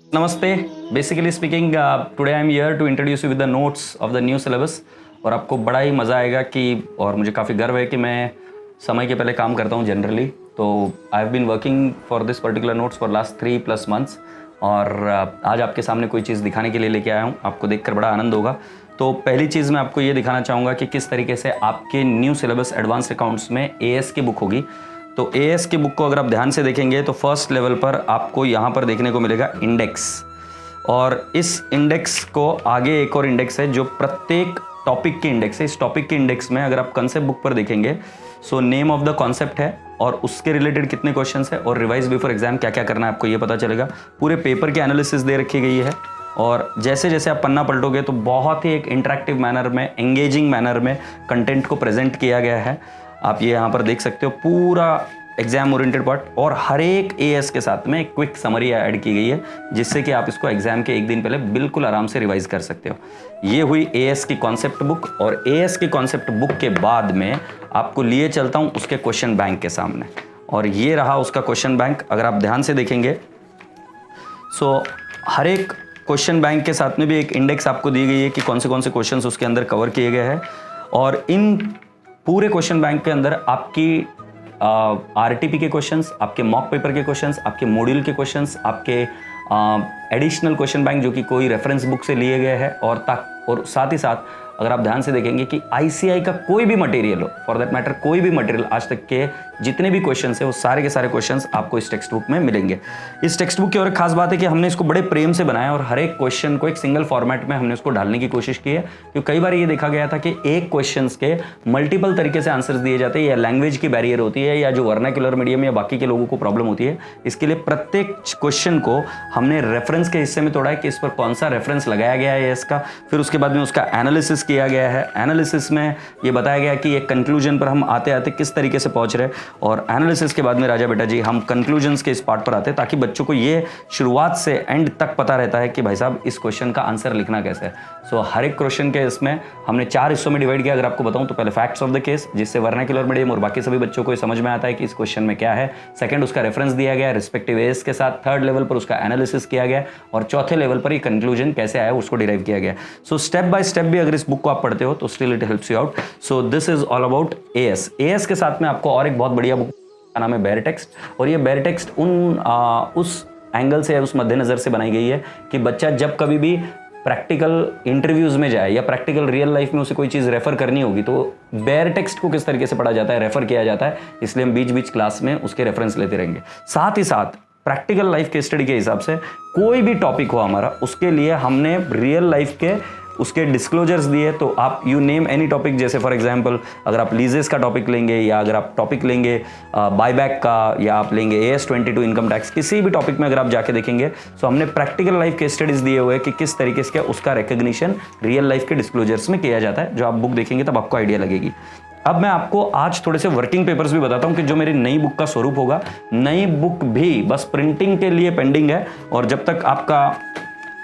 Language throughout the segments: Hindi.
नमस्ते। Basically speaking today I am here to introduce you with the notes of the new syllabus. और आपको बड़ा ही मज़ा आएगा कि और मुझे काफ़ी गर्व है कि मैं समय के पहले काम करता हूँ जनरली। तो I have been working for this particular notes for last 3+ months और आज आपके सामने कोई चीज़ दिखाने के लिए लेके आया हूँ। आपको देखकर बड़ा आनंद होगा। तो पहली चीज़ मैं आपको ये दिखाना चाहूँगा कि किस तरीके से आपके न्यू सिलेबस एडवांस अकाउंट्स में एएस की बुक होगी। तो एएस की बुक को अगर आप ध्यान से देखेंगे तो फर्स्ट लेवल पर आपको यहाँ पर देखने को मिलेगा इंडेक्स। और इस इंडेक्स को आगे एक और इंडेक्स है जो प्रत्येक टॉपिक के इंडेक्स है। इस टॉपिक के इंडेक्स में अगर आप कंसेप्ट बुक पर देखेंगे so name of the concept है और उसके रिलेटेड कितने क्वेश्चंस है और रिवाइज बिफोर एग्जाम क्या क्या करना है आपको ये पता चलेगा। पूरे पेपर की एनालिसिस दे रखी गई है और जैसे जैसे आप पन्ना पलटोगे तो बहुत ही एक इंटरेक्टिव मैनर में, एंगेजिंग मैनर में कंटेंट को प्रेजेंट किया गया है। आप ये यहाँ पर देख सकते हो पूरा एग्जाम ओरिएंटेड पार्ट और हर एक एएस के साथ में एक क्विक समरी ऐड की गई है जिससे कि आप इसको एग्जाम के एक दिन पहले बिल्कुल आराम से रिवाइज कर सकते हो। ये हुई एएस की कॉन्सेप्ट बुक और एएस की कॉन्सेप्ट बुक के बाद में आपको लिए चलता हूँ उसके क्वेश्चन बैंक के सामने। और ये रहा उसका क्वेश्चन बैंक। अगर आप ध्यान से देखेंगे सो हर एक क्वेश्चन बैंक के साथ में भी एक इंडेक्स आपको दी गई है कि कौन से क्वेश्चन उसके अंदर कवर किए गए हैं। और इन पूरे क्वेश्चन बैंक के अंदर आपकी आरटीपी के क्वेश्चंस, आपके मॉक पेपर के क्वेश्चंस, आपके मॉड्यूल के क्वेश्चंस, आपके एडिशनल क्वेश्चन बैंक जो कि कोई रेफरेंस बुक से लिए गए हैं और साथ ही साथ अगर आप ध्यान से देखेंगे कि आईसीआई का कोई भी मटेरियल हो, फॉर दैट मैटर कोई भी मटेरियल आज तक के जितने भी क्वेश्चंस है वो सारे के सारे क्वेश्चंस आपको इस टेक्स्ट बुक में मिलेंगे। इस टेक्स्ट बुक की और एक खास बात है कि हमने इसको बड़े प्रेम से बनाया और हर एक क्वेश्चन को एक सिंगल फॉर्मेट में हमने उसको डालने की कोशिश की है। क्योंकि कई बार ये देखा गया था कि एक क्वेश्चन के मल्टीपल तरीके से आंसर्स दिए जाते हैं या लैंग्वेज की बैरियर होती है या जो वर्नाक्युलर मीडियम या बाकी के लोगों को प्रॉब्लम होती है। इसके लिए प्रत्येक क्वेश्चन को हमने रेफरेंस के हिस्से में तोड़ा है कि इस पर कौन सा रेफरेंस लगाया गया है इसका। फिर उसके बाद में उसका एनालिसिस किया गया है। एनालिसिस में ये बताया गया कि एक कंक्लूजन पर हम आते आते किस तरीके से पहुंच रहे और एनालिसिस के बाद में राजा बेटा जी हम कंक्लूजन्स के इस पार्ट पर आते हैं ताकि बच्चों को ये शुरुआत से एंड तक पता रहता है कि भाई साहब इस क्वेश्चन का आंसर लिखना कैसे है। सो हर एक क्वेश्चन के इसमें हमने 4 हिस्सों में डिवाइड किया। अगर आपको बताऊं तो पहले फैक्ट्स ऑफ द केस जिससे वर्नाक्युलर मीडियम और बाकी सभी बच्चों को समझ में आता है कि इस क्वेश्चन में क्या है। सेकंड उसका रेफरेंस दिया गया रिस्पेक्टिव एज के साथ। थर्ड लेवल पर उसका एनालिसिस किया गया और चौथे लेवल पर ये कंक्लूजन कैसे आया उसको डिराइव किया गया। सो स्टेप बाय स्टेप भी अगर इस बुक को आप पढ़ते हो तो still it helps you out. So this is all about as. As के साथ में आपको और एक बहुत बढ़िया बुक का नाम है बेयर टेक्स्ट और ये बेयर टेक्स्ट उस एंगल से उस मद्देनजर से बनाई गई है कि बच्चा जब कभी भी प्रैक्टिकल इंटरव्यूज में जाए या प्रैक्टिकल रियल लाइफ में उसे कोई चीज़ रेफर करनी होगी तो बेयर टेक्स्ट को किस तरीके से पढ़ा जाता है, रेफर किया जाता है। इसलिए हम बीच बीच क्लास में उसके रेफरेंस लेते रहेंगे। साथ ही साथ प्रैक्टिकल लाइफ के स्टडी के हिसाब से कोई भी टॉपिक हो हमारा उसके लिए हमने रियल लाइफ के उसके डिस्क्लोजर्स दिए। तो आप यू नेम एनी टॉपिक, जैसे फॉर एग्जांपल अगर आप लीजेस का टॉपिक लेंगे या अगर आप टॉपिक लेंगे बायबैक का या आप लेंगे AS22 इनकम टैक्स, किसी भी टॉपिक में अगर आप जाके देखेंगे तो हमने प्रैक्टिकल लाइफ के स्टडीज दिए हुए कि किस तरीके से उसका रिकग्निशन रियल लाइफ के डिस्क्लोजर्स में किया जाता है। जो आप बुक देखेंगे तब आपको आइडिया लगेगी। अब मैं आपको आज थोड़े से वर्किंग पेपर्स भी बताता हूं कि जो मेरी नई बुक का स्वरूप होगा। नई बुक भी बस प्रिंटिंग के लिए पेंडिंग है और जब तक आपका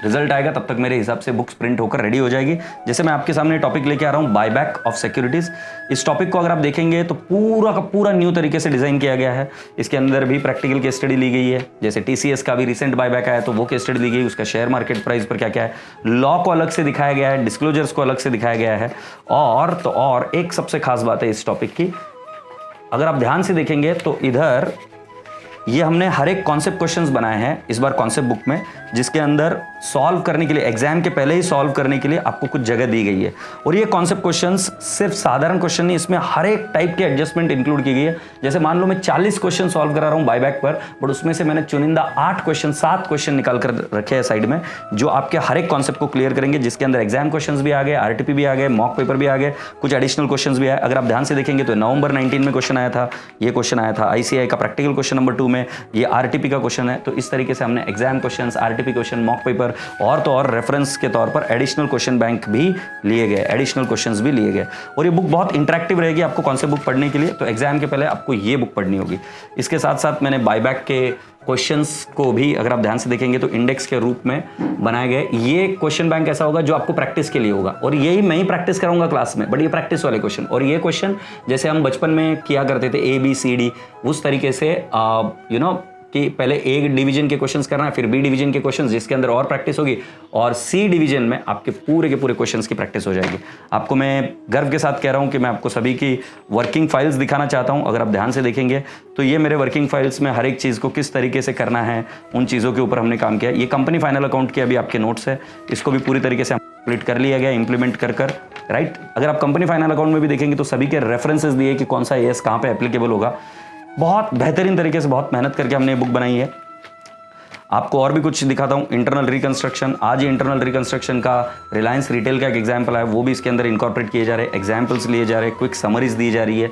रिजल्ट आएगा तब तक मेरे हिसाब से बुक्स प्रिंट होकर रेडी हो जाएगी। जैसे मैं आपके सामने टॉपिक लेके आ रहा हूँ बायबैक ऑफ सिक्योरिटीज। इस टॉपिक को अगर आप देखेंगे तो पूरा का पूरा न्यू तरीके से डिजाइन किया गया है। इसके अंदर भी प्रैक्टिकल केस स्टडी ली गई है। जैसे TCS का भी रिसेंट बायबैक आया तो वो केस स्टडी ली गई, उसका शेयर मार्केट प्राइस पर क्या क्या है, लॉ को अलग से दिखाया गया है, डिस्क्लोजर्स को अलग से दिखाया गया है। और एक सबसे खास बात है इस टॉपिक की, अगर आप ध्यान से देखेंगे तो इधर ये हमने हर एक कॉन्सेप्ट क्वेश्चंस बनाए हैं इस बार कॉन्सेप्ट बुक में, जिसके अंदर सॉल्व करने के लिए एग्जाम के पहले ही सॉल्व करने के लिए आपको कुछ जगह दी गई है। और ये कॉन्सेप्ट क्वेश्चंस सिर्फ साधारण क्वेश्चन नहीं, इसमें हर एक टाइप की एडजस्टमेंट इंक्लूड की गई है। जैसे मान लो मैं 40 क्वेश्चन सॉल्व करा रहा हूँ बायबैक पर, बट उसमें से मैंने चुनिंदा 7 क्वेश्चन निकाल कर रखे हैं साइड में जो आपके हर एक कॉन्सेप्ट को क्लियर करेंगे, जिसके अंदर एग्जाम क्वेश्चन भी आ गए, RTP भी आ गए, मॉक पेपर भी आ गए, कुछ एडिशनल क्वेश्चन भी आए। अगर आप ध्यान से देखेंगे तो नवंबर 19 में क्वेश्चन आया था, ये क्वेश्चन आया था ICAI का प्रैक्टिकल क्वेश्चन नंबर 2 में, ये RTP का क्वेश्चन है। तो इस तरीके से हमने exam question, RTP question, mock paper और तो और रेफरेंस के तौर पर एडिशनल क्वेश्चन बैंक भी लिए गए, एडिशनल क्वेश्चंस भी लिए गए। और ये बुक बहुत इंटरेक्टिव रहेगी आपको कौन से बुक पढ़ने के लिए, तो एग्जाम के पहले आपको ये बुक पढ़नी होगी। इसके साथ साथ मैंने बायबैक के क्वेश्चंस को भी अगर आप ध्यान से देखेंगे तो इंडेक्स के रूप में बनाए गए। ये क्वेश्चन बैंक ऐसा होगा जो आपको प्रैक्टिस के लिए होगा और यही मैं ही प्रैक्टिस कराऊंगा क्लास में, बट ये प्रैक्टिस वाले क्वेश्चन। और ये क्वेश्चन जैसे हम बचपन में किया करते थे ABCD, उस तरीके से कि पहले ए डिवीजन के क्वेश्चंस करना है, फिर बी डिवीजन के क्वेश्चंस जिसके अंदर और प्रैक्टिस होगी, और सी डिवीजन में आपके पूरे के पूरे क्वेश्चंस की प्रैक्टिस हो जाएगी। आपको मैं गर्व के साथ कह रहा हूं कि मैं आपको सभी की वर्किंग फाइल्स दिखाना चाहता हूं। अगर आप ध्यान से देखेंगे तो ये मेरे वर्किंग फाइल्स में हर एक चीज़ को किस तरीके से करना है, उन चीज़ों के ऊपर हमने काम किया। ये कंपनी फाइनल अकाउंट के अभी आपके नोट्स है, इसको भी पूरी तरीके से कंप्लीट कर लिया गया इम्प्लीमेंट कर राइट। अगर आप कंपनी फाइनल अकाउंट में भी देखेंगे तो सभी के रेफरेंसेस दिए कि कौन सा एएस कहाँ पे एप्लीकेबल होगा। बहुत बेहतरीन तरीके से, बहुत मेहनत करके हमने ये बुक बनाई है। आपको और भी कुछ दिखाता हूँ। इंटरनल रिकंस्ट्रक्शन, आज ये इंटरनल रिकंस्ट्रक्शन का रिलायंस रिटेल का एक एग्जाम्पल है, वो भी इसके अंदर इंकॉर्पोरेट किए जा रहे हैं, एग्जाम्पल्स लिए जा रहे हैं, क्विक समरीज दी जा रही है,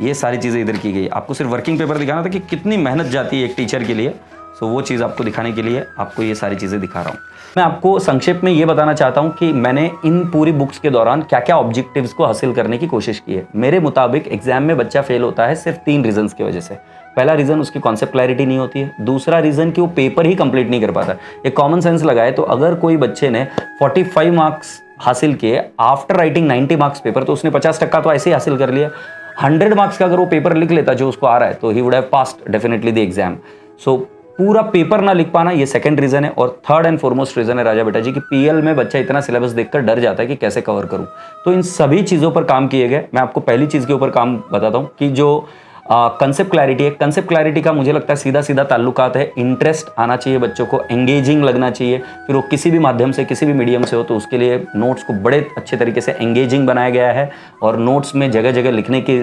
ये सारी चीज़ें इधर की गई। आपको सिर्फ वर्किंग पेपर दिखाना था कि कितनी मेहनत जाती है एक टीचर के लिए, सो वो चीज़ आपको दिखाने के लिए आपको ये सारी चीज़ें दिखा रहा हूँ। मैं आपको संक्षेप में ये बताना चाहता हूँ कि मैंने इन पूरी बुक्स के दौरान क्या क्या ऑब्जेक्टिव्स को हासिल करने की कोशिश की है। मेरे मुताबिक एग्जाम में बच्चा फेल होता है सिर्फ 3 रीजंस की वजह से। पहला रीज़न उसकी कॉन्सेप्ट क्लैरिटी नहीं होती है, दूसरा रीज़न कि वो पेपर ही कंप्लीट नहीं कर पाता। एक कॉमन सेंस लगाए तो अगर कोई बच्चे ने 45 मार्क्स हासिल किए आफ्टर राइटिंग 90 मार्क्स पेपर, तो उसने 50% तो ऐसे ही हासिल कर लिया। 100 मार्क्स का अगर वो पेपर लिख लेता जो उसको आ रहा है, तो ही would have passed definitely the exam. So पूरा पेपर ना लिख पाना, ये सेकंड रीजन है। और थर्ड एंड फॉरमोस्ट रीजन है राजा बेटा जी की पीएल में बच्चा इतना सिलेबस देखकर डर जाता है कि कैसे कवर करूं। तो इन सभी चीज़ों पर काम किए गए। मैं आपको पहली चीज़ के ऊपर काम बताता हूं कि जो कंसेप्ट क्लैरिटी है, कंसेप्ट क्लैरिटी का मुझे लगता है सीधा सीधा ताल्लुकात है, इंटरेस्ट आना चाहिए बच्चों को, एंगेजिंग लगना चाहिए। फिर वो किसी भी माध्यम से, किसी भी मीडियम से हो, तो उसके लिए नोट्स को बड़े अच्छे तरीके से एंगेजिंग बनाया गया है। और नोट्स में जगह जगह लिखने के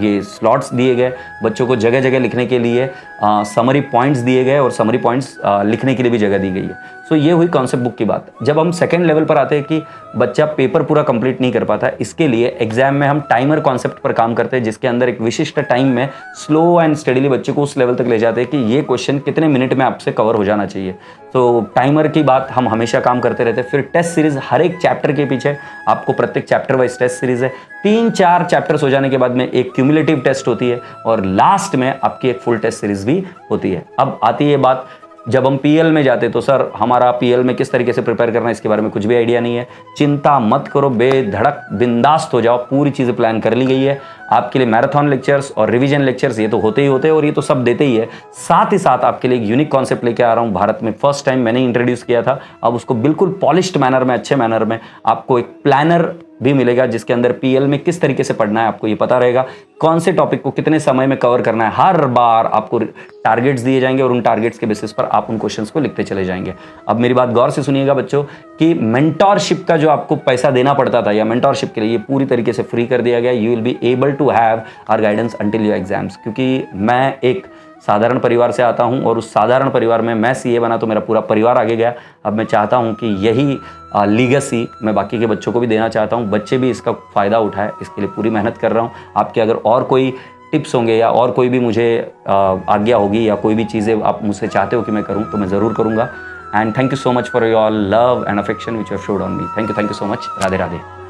ये स्लॉट्स दिए गए, बच्चों को जगह जगह लिखने के लिए समरी पॉइंट्स दिए गए, और समरी पॉइंट्स लिखने के लिए भी जगह दी गई है। सो ये हुई कॉन्सेप्ट बुक की बात। जब हम सेकेंड लेवल पर आते हैं कि बच्चा पेपर पूरा कंप्लीट नहीं कर पाता, इसके लिए एग्जाम में हम टाइमर कॉन्सेप्ट पर काम करते हैं, जिसके अंदर एक विशिष्ट टाइम में स्लो एंड स्टडीली बच्चे को उस लेवल तक ले जाते हैं कि ये क्वेश्चन कितने मिनट में आपसे कवर हो जाना चाहिए। तो टाइमर की बात हम हमेशा काम करते रहते हैं। फिर टेस्ट सीरीज, हर एक चैप्टर के पीछे आपको प्रत्येक चैप्टर वाइज टेस्ट सीरीज है। 3-4 चैप्टर्स हो जाने के बाद में एक क्यूमुलेटिव टेस्ट होती है, और लास्ट में आपकी एक फुल टेस्ट सीरीज भी होती है। अब आती है बात, जब हम पीएल में जाते तो सर हमारा पीएल में किस तरीके से प्रिपेयर करना है इसके बारे में कुछ भी आइडिया नहीं है। चिंता मत करो, बेधड़क बिंदास्त हो जाओ, पूरी चीज़ें प्लान कर ली गई है आपके लिए। मैराथन लेक्चर्स और रिवीजन लेक्चर्स ये तो होते ही होते हैं, और ये तो सब देते ही है। साथ ही साथ आपके लिए एक यूनिक कॉन्सेप्ट लेके आ रहा हूँ, भारत में फर्स्ट टाइम मैंने इंट्रोड्यूस किया था। अब उसको बिल्कुल पॉलिश्ड मैनर में, अच्छे मैनर में आपको एक प्लानर भी मिलेगा, जिसके अंदर पीएल में किस तरीके से पढ़ना है आपको ये पता रहेगा, कौन से टॉपिक को कितने समय में कवर करना है। हर बार आपको टारगेट्स दिए जाएंगे, और उन टारगेट्स के बेसिस पर आप उन क्वेश्चंस को लिखते चले जाएंगे। अब मेरी बात गौर से सुनिएगा बच्चों, कि मेंटोरशिप का जो आपको पैसा देना पड़ता था, या मेंटोरशिप के लिए, ये पूरी तरीके से फ्री कर दिया गया। You will be able to have our guidance until your exams. क्योंकि मैं एक साधारण परिवार से आता हूं, और उस साधारण परिवार में मैं सीए बना तो मेरा पूरा परिवार आगे गया। अब मैं चाहता हूं कि यही लीगेसी मैं बाकी के बच्चों को भी देना चाहता हूं, बच्चे भी इसका फ़ायदा उठाए, इसके लिए पूरी मेहनत कर रहा हूं। आपके अगर और कोई टिप्स होंगे, या और कोई भी मुझे आज्ञा होगी, या कोई भी चीज़ें आप मुझसे चाहते हो कि मैं करूँ, तो मैं ज़रूर करूँगा। And thank you so much for your love and affection which you have showed on me. Thank you so much. Radhe Radhe.